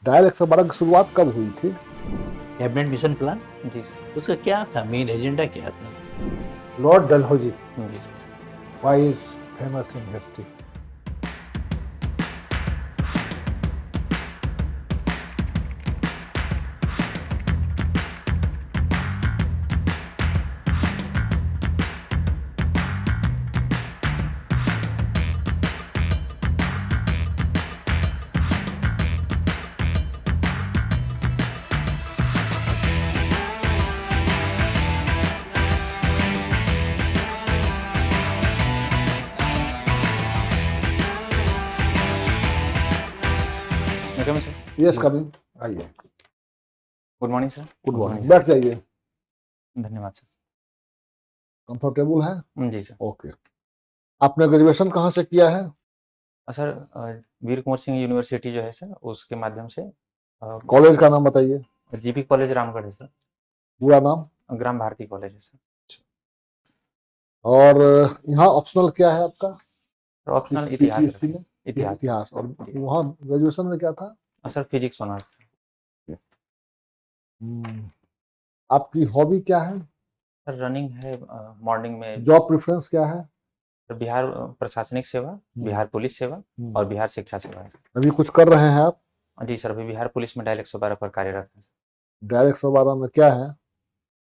Dial 112 की शुरुआत कब हुई थी? कैबिनेट मिशन प्लान जी सर। उसका क्या था, मेन एजेंडा क्या था? लॉर्ड डलहौजी, जी sir. why is famous in history? Coming sir. Yes, coming, आइए। Good morning sir. Good morning, बैठ जाइए। धन्यवाद सर। कंफर्टेबल है? जी सर। ओके। आपने ग्रेजुएशन कहाँ से किया है? सर वीर कुंवर सिंह यूनिवर्सिटी जो है सर, उसके माध्यम से कॉलेज का नाम बताइए। जीपी कॉलेज रामगढ़ है सर। पूरा नाम? ग्राम भारती कॉलेज है सर। और यहाँ ऑप्शनल क्या है आपका? ऑप्शनल इतिहास PPSC है। में इतिहास। इतिहास। और वहाँ ग्रेजुएशन में क्या था? Sir physics honours. आपकी हॉबी क्या है? सर रनिंग है मॉर्निंग में। जॉब प्रेफरेंस क्या है? बिहार प्रशासनिक सेवा, बिहार पुलिस सेवा और बिहार शिक्षा सेवा है। अभी कुछ कर रहे हैं आप? जी सर, अभी बिहार पुलिस में डायल 112 पर कार्यरत है। डायल 112 में क्या है?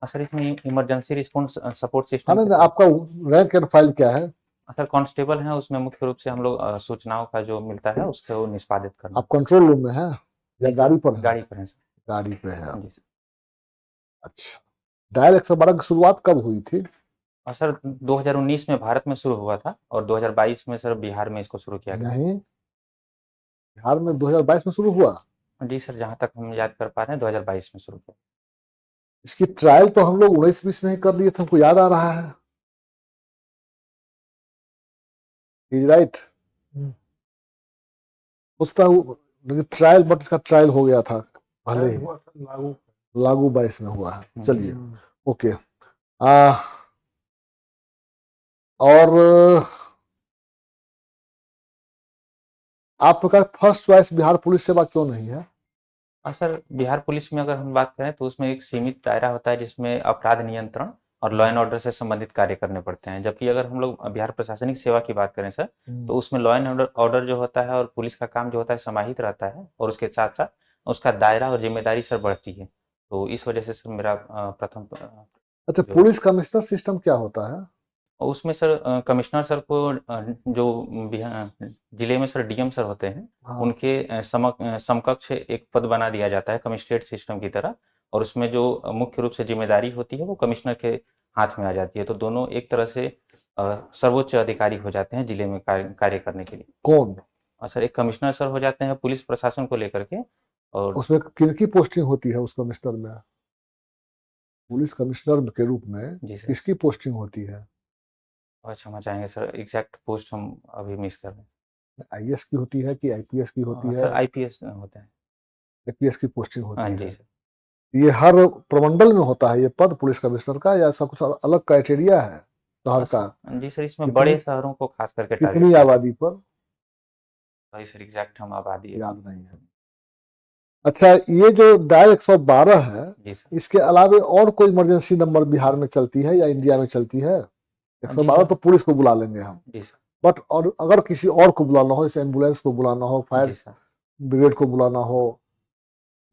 सर इसमें इमरजेंसी रिस्पॉन्स सपोर्ट हाँ, सिस्टम। नहीं, आपका रैंक एंड फाइल क्या है? सर कांस्टेबल हैं, उसमें मुख्य रूप से हम लोग सूचनाओं का जो मिलता है उसको निष्पादित करना। आप कंट्रोल रूम में हैं या गाड़ी पर हैं? गाड़ी पर हैं सर। गाड़ी पे है आप। जी सर। अच्छा, डायल 112 की शुरुआत कब हुई थी? और सर 2019 में भारत में शुरू हुआ था और 2022 में सर बिहार में इसको शुरू किया गया। नहीं, बिहार में 2022 में शुरू हुआ। जी सर, जहाँ तक हम याद कर पा रहे हैं 2022 में शुरू किया। इसकी ट्रायल तो हम लोग 19-20 में ही कर लिए थे, हमको याद आ रहा है। Is right? उसका लेकिन ट्रायल, बट इसका ट्रायल हो गया था पहले ही। लागू 22 में हुआ है। चलिए, ओके। और आपका फर्स्ट चॉइस बिहार पुलिस सेवा क्यों नहीं है? और सर बिहार पुलिस में अगर हम बात करें तो उसमें एक सीमित दायरा होता है जिसमें अपराध नियंत्रण और लॉ एंड ऑर्डर से संबंधित कार्य करने पड़ते हैं, जबकि अगर हम लोग बिहार प्रशासनिक सेवा की बात करें सर तो उसमें लॉ एंड ऑर्डर जो होता है और पुलिस का काम जो होता है समाहित रहता है और उसके साथ साथ उसका दायरा और जिम्मेदारी सर बढ़ती है। तो इस वजह से सर मेरा प्रथम अच्छा, पुलिस कमिश्नर सिस्टम क्या होता है? और उसमें सर कमिश्नर सर को जो जिले में सर डीएम सर होते हैं, हाँ। उनके समकक्ष एक पद बना दिया जाता है कमिश्नरेट सिस्टम की तरह, और उसमें जो मुख्य रूप से जिम्मेदारी होती है वो कमिश्नर के हाथ में आ जाती है। तो दोनों एक तरह से सर्वोच्च अधिकारी हो जाते हैं जिले में कार्य करने के लिए। कौन? सर एक कमिश्नर सर हो जाते हैं पुलिस प्रशासन को लेकर के। और उसमें किनकी पोस्टिंग होती है उस कमिश्नर में? पुलिस कमिश्नर के रूप में जी सर, किसकी पोस्टिंग होती है? और क्षमा चाहेंगे सर, एग्जैक्ट पोस्ट हम अभी मिस कर रहे हैं। IAS की होती है कि IPS की होती है? सर आईपीएस होता है। IPS की पोस्टिंग होती हाँ है। जी सर। ये हर प्रमंडल में होता है ये पद पुलिस कमिश्नर का, या ऐसा कुछ अलग क्राइटेरिया है शहर का? जी सर, इसमें कितनी- बड़े शहरों को खास करके कितनी आबादी पर? भाई सर एग्जैक्ट हम आबादी याद नहीं है। अच्छा, ये जो डायल 112 है, जी सर। इसके अलावा और कोई इमरजेंसी नंबर बिहार में चलती है या इंडिया में चलती है? 112 तो पुलिस को बुला लेंगे हम, जी सर। बट और अगर किसी और को बुलाना हो, जैसे एम्बुलेंस को बुलाना हो, जी फायर सर। ब्रिगेड को बुलाना हो,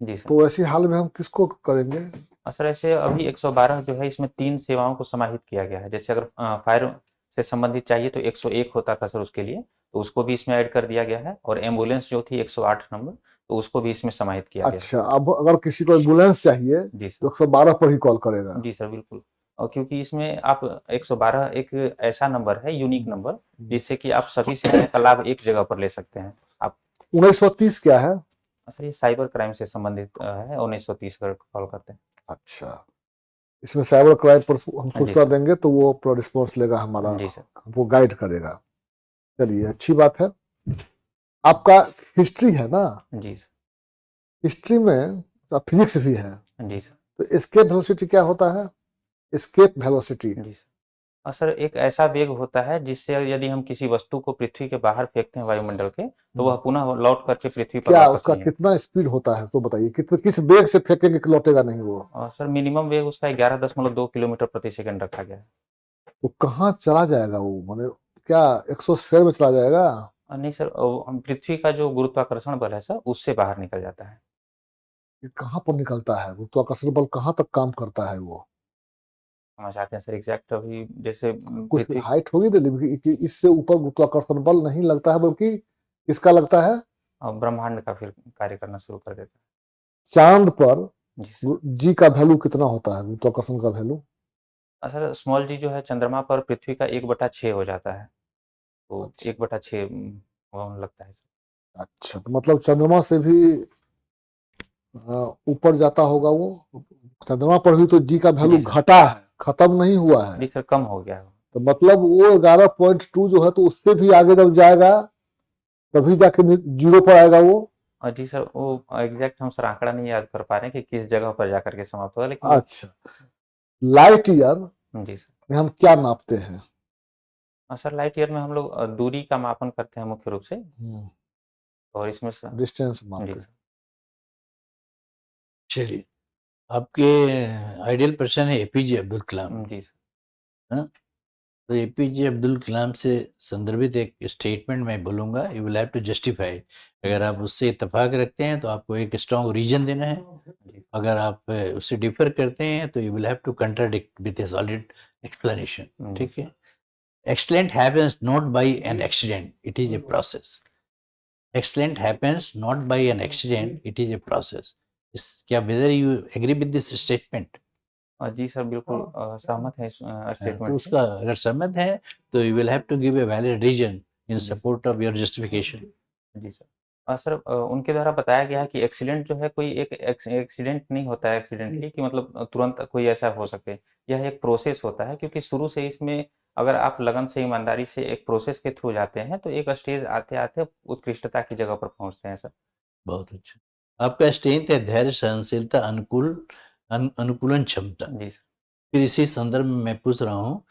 जी सर। तो ऐसी हाल में हम किसको करेंगे? सर ऐसे अभी 112 जो है इसमें 3 सेवाओं को समाहित किया गया है। जैसे अगर फायर से संबंधित चाहिए तो 101 होता था सर उसके लिए, तो उसको भी इसमें ऐड कर दिया गया है, और एम्बुलेंस जो थी 108 नंबर, तो उसको भी इसमें समाहित किया गया है। अच्छा, अब अगर किसी को एम्बुलेंस चाहिए जी तो सर। 112 पर ही कॉल करेगा? जी सर बिल्कुल। और क्योंकि इसमें आप 112 एक ऐसा नंबर है, यूनिक नंबर, जिससे कि आप सभी सेवाओं का लाभ एक जगह पर ले सकते हैं। आप 1930 क्या है? सर ये साइबर क्राइम से संबंधित है, 1930 पर कॉल करते हैं। अच्छा, इसमें साइबर क्राइम पर हम हाँ जी सूचना सर। देंगे तो वो पूरा रिस्पॉन्स लेगा हमारा, जी सर। वो गाइड करेगा। चलिए, अच्छी बात है। आपका हिस्ट्री है ना? जी सर। हिस्ट्री में फिजिक्स भी है, जी सर। तो एस्केप वेलोसिटी क्या होता है? एस्केप वेलोसिटी जी सर। और सर एक ऐसा वेग होता है जिससे यदि हम किसी वस्तु को पृथ्वी के बाहर फेंकते हैं वायुमंडल के, तो वह पुनः लौट करके पृथ्वी पर क्या वापस उसका नहीं आता। कितना स्पीड होता है तो बताइए, किस वेग से फेंकेंगे कि लौटेगा नहीं वो? और सर मिनिमम वेग उसका 11.2 किलोमीटर प्रति सेकंड रखा गया है। तो कहाँ चला जाएगा वो, माने क्या एक्सोस्फेयर में चला जाएगा? नहीं सर, हम पृथ्वी का जो गुरुत्वाकर्षण बल है सर उससे बाहर निकल जाता है। ये कहाँ पर निकलता है, गुरुत्वाकर्षण बल कहाँ तक काम करता है वो? हम चाहते हैं सर एग्जैक्ट अभी जैसे कुछ पृथ्वी हाइट होगी ना कि इससे ऊपर गुरुत्वाकर्षण बल नहीं लगता है, बल्कि इसका लगता है ब्रह्मांड का फिर कार्य करना शुरू कर देता चांद पर। है। जी सर। जी का वैल्यू कितना होता है, गुरुत्वाकर्षण का वैल्यू? सर स्मॉल जी जो है चंद्रमा पर पृथ्वी का 1/6 हो जाता है, तो अच्छा 1/6 होने लगता है। अच्छा, तो मतलब चंद्रमा से भी ऊपर जाता होगा वो। चंद्रमा पर भी तो जी का वैल्यू जी सर। घटा है, खत्म नहीं हुआ है। जी सर कम हो गया है। तो मतलब वो 11.2 जो है, तो उससे भी आगे जब जाएगा तभी जाके जीरो पर आएगा वो। और जी सर वो एग्जैक्ट हम सर आंकड़ा नहीं याद कर पा रहे हैं कि किस जगह पर जाकर के समाप्त होगा, लेकिन अच्छा, लाइट ईयर जी सर। में हम क्या नापते हैं? सर लाइट ईयर में हम लोग दूरी का मापन करते हैं मुख्य रूप से, और इसमें सर डिस्टेंस जी मापते हैं। सर। चलिए, आपके आइडियल पर्सन है एपीजे अब्दुल कलाम। जी सर। हाँ, तो एपीजे अब्दुल कलाम से संदर्भित एक स्टेटमेंट मैं बोलूँगा, you will have to justify. अगर आप उससे इत्तेफाक रखते हैं तो आपको एक स्ट्रॉन्ग रीजन देना है, अगर आप उससे डिफर करते हैं तो you will have to contradict with a solid explanation. ठीक है? Excellent happens not by an accident, it is a process. Excellent happens not by an accident, it is a process. क्या whether you agree with this statement? जी sir बिल्कुल सहमत है इस तो statement से। उसका अगर सहमत है तो you will have to give a valid reason in support of your justification. जी सर। सर उनके द्वारा बताया गया है कि एक्सीडेंट जो है कोई एक एक्सीडेंट नहीं होता है एक्सीडेंटली कि मतलब तुरंत कोई ऐसा हो सके। यह एक प्रोसेस होता है, क्योंकि शुरू से इसमें अगर आप लगन से ईमानदारी से एक प्रोसेस के थ्रू जाते हैं तो एक स्टेज आते आते उत्कृष्टता की जगह पर पहुंचते हैं सर। बहुत अच्छा। आपका स्ट्रेंथ है धैर्य, सहनशीलता, अनुकूलन क्षमता। जी सर। फिर इसी संदर्भ में मैं पूछ रहा हूँ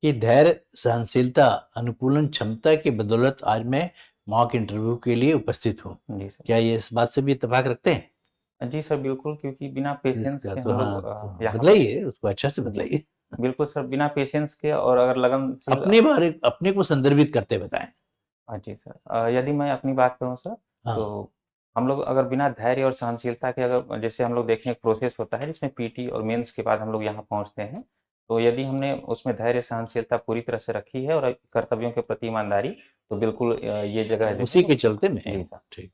कि धैर्य, सहनशीलता, अनुकूलन क्षमता की बदौलत आज मैं मॉक इंटरव्यू के लिए उपस्थित हूँ। जी सर। क्या ये इस बात से भी इत्तेफाक रखते हैं? जी सर बिल्कुल, क्योंकि बिना पेशेंस इसका के तो हम हाँ, लोग तो यहाँ बदलाइए उसको, अच्छा से बदलाइए। बिल्कुल सर, बिना पेशेंस के और अगर लगनशील अपने बारे, अपने को संदर्भित करते बताएं। जी सर। यदि मैं अपनी बात करूँ सर, हाँ, तो हम लोग अगर बिना धैर्य और सहनशीलता के अगर जैसे हम लोग देखें एक प्रोसेस होता है जिसमें पीटी और मेंस के बाद हम लोग यहाँ पहुँचते हैं, तो यदि हमने उसमें धैर्य सहनशीलता पूरी तरह से रखी है और कर्तव्यों के प्रति ईमानदारी, तो बिल्कुल ये जगह जो उसी है के चलते मैं जी सर। ठीक।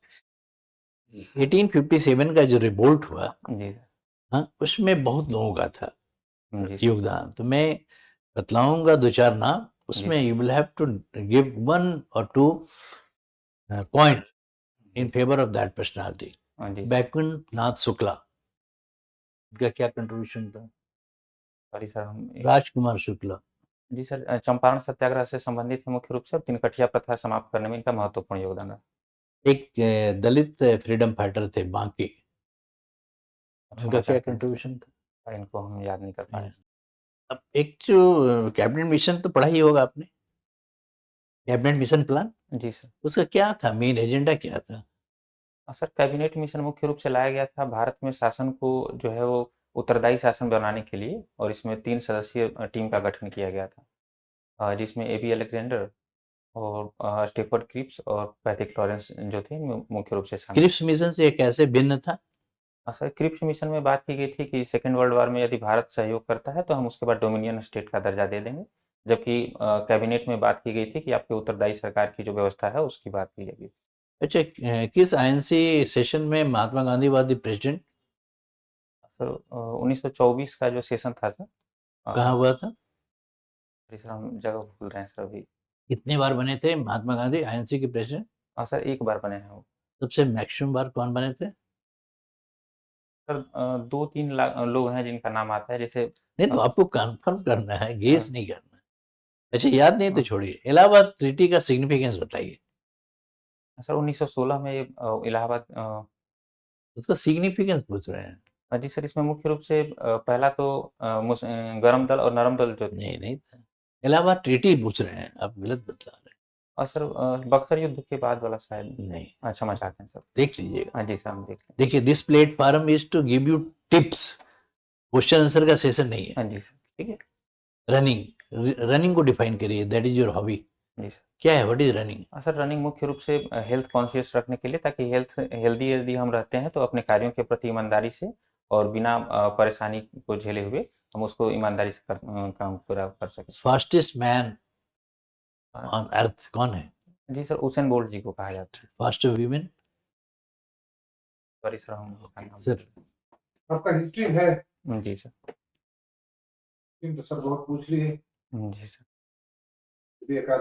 1857 का जो रिवोल्ट हुआ, जी सर। हाँ, उसमें बहुत लोगों का था जी सर। योगदान। तो मैं बतलाऊंगा दो चार नाम, जी उसमें sir. You will have to give 1 or 2 point in favour of that personality. जी सर। बैकुंठ नाथ शुक्ला, उनका क्या कंट्रीब्यूशन था? सॉरी सर हम राजकुमार शुक्ला, जी सर, चंपारण सत्याग्रह से संबंधित है मुख्य रूप से, और तिनकठिया प्रथा समाप्त करने में इनका महत्वपूर्ण योगदान रहा। एक दलित फ्रीडम फाइटर थे बांके, उनका क्षमा क्या चाहते हैं सर, कंट्रीब्यूशन था? पर इनको हम याद नहीं कर पा रहे। अब एक जो कैबिनेट मिशन तो पढ़ा ही होगा आपने, कैबिनेट मिशन प्लान, जी सर। उसका क्या था, मेन एजेंडा क्या था? सर कैबिनेट मिशन मुख्य रूप से लाया गया था भारत में शासन को जो है वो उत्तरदायी शासन बनाने के लिए, और इसमें 3 सदस्यीय टीम का गठन किया गया था, जिसमें एबी अलेक्जेंडर और स्टेफर्ड क्रिप्स और पैट्रिक लॉरेंस जो थे मुख्य रूप से शामिल। क्रिप्स मिशन से कैसे भिन्न था? सर क्रिप्स मिशन में बात की गई थी कि सेकेंड वर्ल्ड वॉर में यदि भारत सहयोग करता है तो हम उसके बाद डोमिनियन स्टेट का दर्जा दे देंगे, जबकि कैबिनेट में बात की गई थी कि आपकी उत्तरदायी सरकार की जो व्यवस्था है उसकी बात की जाएगी। अच्छा, किस आईएनसी सेशन में Mahatma Gandhi was the president? Sir 1924 का जो सेशन था सर, कहाँ हुआ था? सर हम जगह भूल रहे हैं सर अभी। कितने बार बने थे महात्मा गांधी आईएनसी के प्रेसिडेंट? सर एक बार बने हैं वो। सबसे मैक्सिमम बार कौन बने थे? सर 2-3 लोग हैं जिनका नाम आता है, जैसे नहीं, तो अ, आपको कंफर्म करना है, गेस हाँ, नहीं करना है। अच्छा, याद नहीं तो छोड़िए। इलाहाबाद ट्रीटी का सिग्निफिकेंस बताइए। सर 1916 में ये इलाहाबाद उसका सिग्निफिकेंस पूछ रहे हैं। जी सर, इसमें मुख्य रूप से पहला तो गरम दल और नरम दल जो थे। नहीं नहीं था। इलाहाबाद ट्रीटी पूछ रहे हैं, आप गलत बता रहे और सर बक्सर युद्ध के बाद वाला शायद हैं। नहीं, अच्छा क्षमा चाहते हैं सर। देख लीजिएगा। हाँ जी सर, हम देख लें। देखिए, this platform is to give you tips, question answer का सेशन नहीं है। हाँ जी सर। ठीक है। रनिंग को डिफाइन करिए, दैट इज योर हॉबी। जी सर। क्या है, what is running? Sir running मुख्य रूप से हेल्थ कॉन्शियस रखने के लिए, ताकि हेल्दी यदि हम रहते हैं तो अपने कार्यों के प्रति ईमानदारी से और बिना परेशानी को झेले हुए हम उसको ईमानदारी से काम पूरा कर सकें। फास्टेस्ट मैन ऑन अर्थ कौन है? जी सर, उसेन बोल्ट जी को कहा जाता है। Faster women? सॉरी सर, हम सर आपका हिस्ट्री है? जी सर। तो सर बहुत पूछ लिए, जी सर। एक आध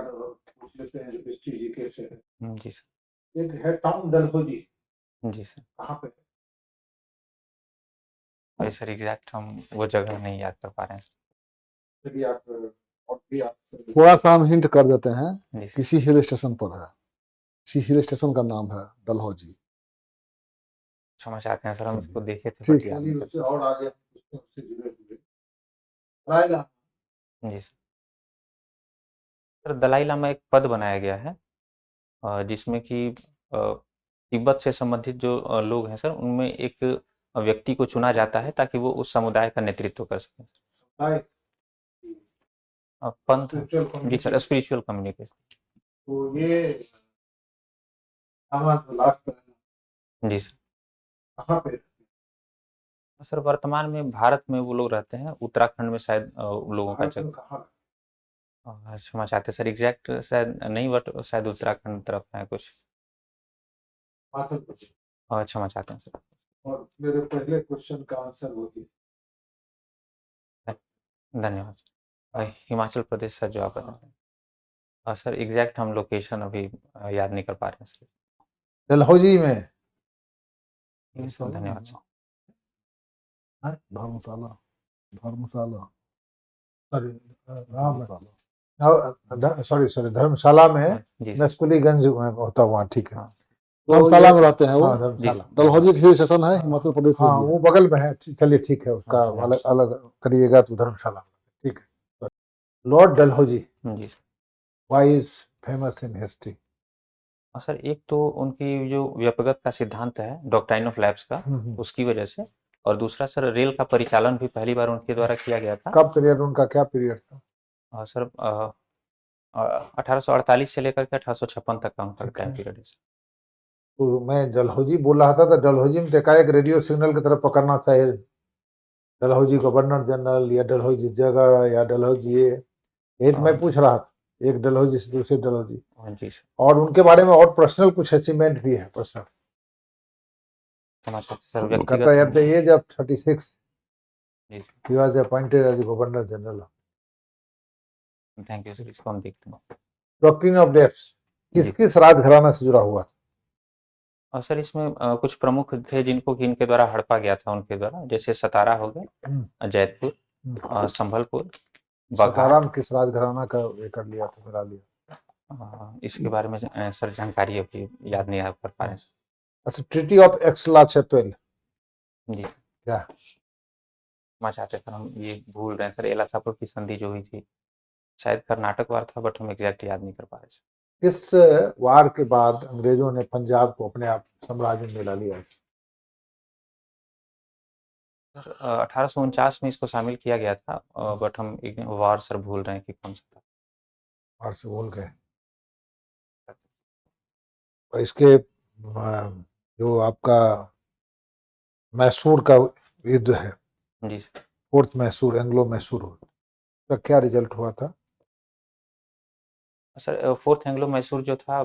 पूछ लेते हैं जो हिस्ट्री जी कैसे है। जी सर। एक है टाउन डलहौजी, जी सर। कहाँ पे है? भाई सर एग्जैक्ट हम वो जगह नहीं याद कर पा रहे हैं सर। चलिए आप और भी आप थोड़ा सा हम हिंट कर देते हैं, जी सर। किसी हिल स्टेशन पर है, किसी हिल स्टेशन का नाम है डलहौजी। क्षमा चाहते हैं सर, हम इसको देखे थे ठीक बट याद नहीं है, कर उससे और आगे उससे जुड़े हुए रायला। पा- जी सर। सर दलाई लामा एक पद बनाया गया है जिसमें कि तिब्बत से संबंधित जो लोग हैं सर, उनमें एक व्यक्ति को चुना जाता है ताकि वो उस समुदाय का नेतृत्व कर सके। राय पंथ। स्पिरिचुअल जी सर, कम्युनिटी। Spiritual communication. तो ये हमारा लास्ट जी सर। कहाँ पे? सर वर्तमान में भारत में वो लोग रहते हैं, उत्तराखंड में शायद उन लोगों का भारत में जगह। कहाँ? क्षमा चाहते हैं सर, एग्जैक्ट शायद नहीं, बट शायद उत्तराखंड तरफ है कुछ। हिमाचल प्रदेश। क्षमा चाहते हैं सर। और मेरे पहले क्वेश्चन का आंसर वही। धन्यवाद सर। हिमाचल प्रदेश सर जो आप बता रहे हैं। सर एग्जैक्ट हम लोकेशन अभी याद नहीं कर पा रहे हैं सर। डलहौजी में धन्यवाद सर। धर्मशाला, धर्मशाला, सॉरी धर्मशाला में जी सर। नस्कुलीगंज होता हुआ, ठीक है। हाँ। धर्मशाला में रहते हैं वो। जी धर्मशाला सर। डलहौजी हिल स्टेशन है, हिमाचल प्रदेश में हाँ भी है। वो बगल में है। चलिए ठीक है, उसका हाँ, अलग अलग करिएगा तो धर्मशाला। ठीक है। लॉर्ड डलहौजी जी sir. Why is famous in history? Sir एक तो उनकी जो व्यक्तिगत का सिद्धांत है डॉक्ट्राइन ऑफ लैब्स का, उसकी वजह से, और दूसरा सर रेल का परिचालन भी पहली बार उनके द्वारा किया गया था। कब पीरियड, उनका क्या पीरियड था? सर 1848 से लेकर के 1856 तक का उनका टाइम पीरियड है सर। तो मैं डलहौजी बोल रहा था, तो डलहौजी में देखा एक रेडियो सिग्नल की तरफ पकड़ना चाहिए, डलहौजी गवर्नर जनरल या डलहौजी जगह या डलहौजी ये तो मैं पूछ रहा था, एक डलहौजी से दूसरे डलहौजी। जी सर। और उनके बारे में और पर्सनल कुछ अचीवमेंट भी है पर्सनल? सर कहता है एट द एज ऑफ 36 जी he was appointed as governor general. Thank you sir, इसको हम देखते हैं। डॉक्ट्रिन ऑफ डेप्थ किस किस राजघराना से जुड़ा हुआ था? और सर इसमें कुछ प्रमुख थे जिनको कि इनके द्वारा हड़पा गया था उनके द्वारा, जैसे सतारा हो गए, जैतपुर, संभलपुर, सतारा में किस राजघराना का ये कर लिया था, मिला लिया? इसके बारे में सर जानकारी अभी याद नहीं कर पा रहे हैं सर। अच्छा, ट्रीटी ऑफ एक्सला-चैपेल जी क्या? मैं चाहते थे, हम ये भूल रहे हैं सर, एलासापुर की संधि जो हुई थी, शायद कर्नाटक वार था, बट हम एग्जैक्ट याद नहीं कर पा रहे सर। किस वार के बाद अंग्रेजों ने पंजाब को अपने आप साम्राज्य में मिला लिया? 1849 में इसको शामिल किया गया था, बट हम वार सर भूल रहे हैं कि कौन सा था। वार से भूल गए। और इसके जो आपका मैसूर का युद्ध है, जी sir. Fourth Mysore, Anglo Mysore, का क्या रिजल्ट हुआ था? सर फोर्थ एंग्लो मैसूर जो था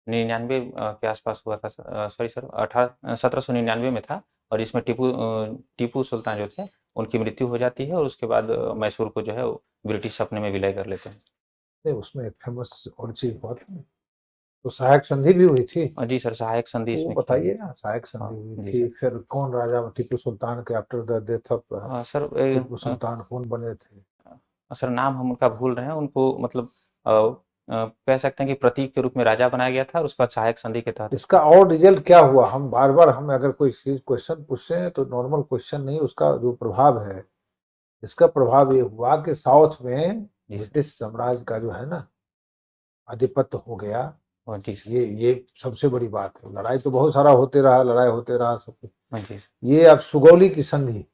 99 के आसपास हुआ था, सॉरी सर 1799 में था, और इसमें टीपू सुल्तान जो थे उनकी मृत्यु हो जाती है, और उसके बाद मैसूर को जो है ब्रिटिश अपने में विलय कर लेते हैं। नहीं, उसमें एक फेमस और चीज बहुत है, तो सहायक संधि भी हुई थी। जी सर, सहायक संधि वो इसमें बताइए ना, सहायक संधि हुई थी, फिर कौन राजा टीपू सुल्तान के after the death of sir Tipu Sultan कौन बने थे? सर नाम हम उनका भूल रहे हैं, उनको मतलब कह सकते हैं कि प्रतीक के रूप में राजा बनाया गया था, और उसका सहायक संधि के तहत। इसका और रिजल्ट क्या हुआ? हम बार बार हम अगर कोई चीज क्वेश्चन पूछते हैं तो नॉर्मल क्वेश्चन नहीं, उसका जो प्रभाव है, इसका प्रभाव ये हुआ कि साउथ में जी सर। ब्रिटिश साम्राज्य का जो है ना आधिपत्य हो गया, हाँ जी सर। ये सबसे बड़ी बात है। लड़ाई तो बहुत सारा होते रहा, लड़ाई होते रहा सब कुछ। हाँ जी सर। ये अब सुगौली की संधि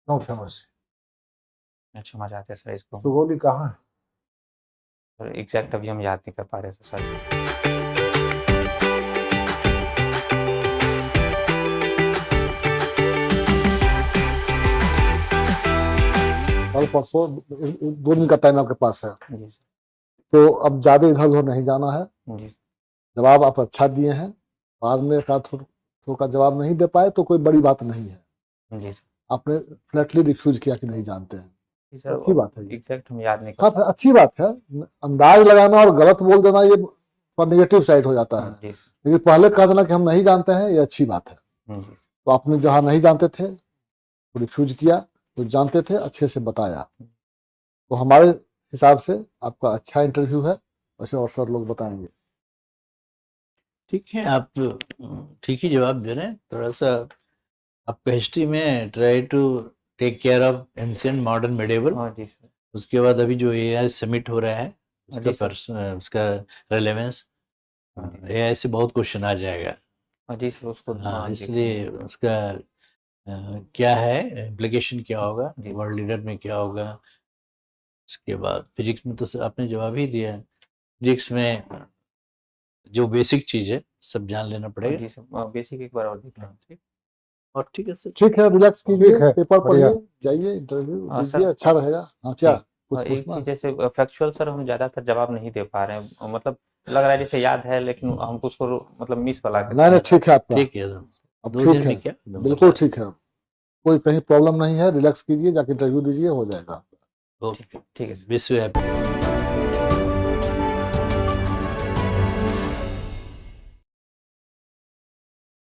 क्यों फेमस है? अच्छा, हम चाहते हैं सर इसको, सुगौली कहाँ है? सर एग्जैक्ट अभी हम याद नहीं कर पा रहे सर। कल परसों 2 दिन का टाइम आपके पास है, जी सर। तो अब ज्यादा इधर उधर नहीं जाना है। जी जवाब आप अच्छा दिए हैं, बाद में का थोड़ा जवाब नहीं दे पाए तो कोई बड़ी बात नहीं है। जी सर। आपने फ्लैटली रिफ्यूज किया कि नहीं जानते हैं, जी सर, अच्छी बात है ये। एग्जैक्ट हम याद नहीं कर हाँ, फिर अच्छी बात है। अंदाज लगाना और गलत बोल देना ये पर नेगेटिव साइड हो जाता है, जी सर। लेकिन पहले कह देना कि हम नहीं जानते हैं, ये अच्छी बात है। जी तो आपने जहाँ नहीं जानते थे तो रिफ्यूज किया, तो जानते थे अच्छे से बताया, तो हमारे हिसाब से आपका अच्छा इंटरव्यू है, वैसे और सर लोग बताएंगे। ठीक है, आप ठीक ही जवाब दे रहे हैं। थोड़ा सा आपका हिस्ट्री में try to take care of ancient modern medieval. हाँ जी सर। उसके बाद अभी जो एआई समिट हो रहा है जी सर। उसका रेलेवेंस, एआई से बहुत क्वेश्चन आ जाएगा। हाँ जी सर, उसको हाँ, इसलिए उसका क्या है इम्प्लीकेशन, क्या होगा जी। वर्ल्ड लीडर में, क्या होगा। उसके बाद फिजिक्स में तो आपने जवाब ही दिया है। फिजिक्स में जो बेसिक चीज है सब जान लेना पड़ेगा। जी सर, बेसिक एक बार और देख लें। ठीक, और ठीक है सर। ठीक है, रिलैक्स ठीक कीजिए, है, पेपर बढ़िया। पढ़िए, जाइए इंटरव्यू हाँ, दीजिए, सर। अच्छा रहेगा। हाँ, क्या कुछ और एक पूछना चीज है? जैसे फैक्चुअल सर हम ज्यादातर जवाब नहीं दे पा रहे हैं, मतलब लग रहा है जैसे याद है लेकिन हमको उसको मतलब मिस वाला करते नहीं नहीं, हैं। ठीक है आपका, ठीक है, अब दो ठीक दिन है, में क्या बिल्कुल ठीक है, कोई कहीं प्रॉब्लम नहीं है। रिलैक्स कीजिए, जाके इंटरव्यू दीजिए, हो जाएगा। ओके, ठीक है सर। Wish you happy.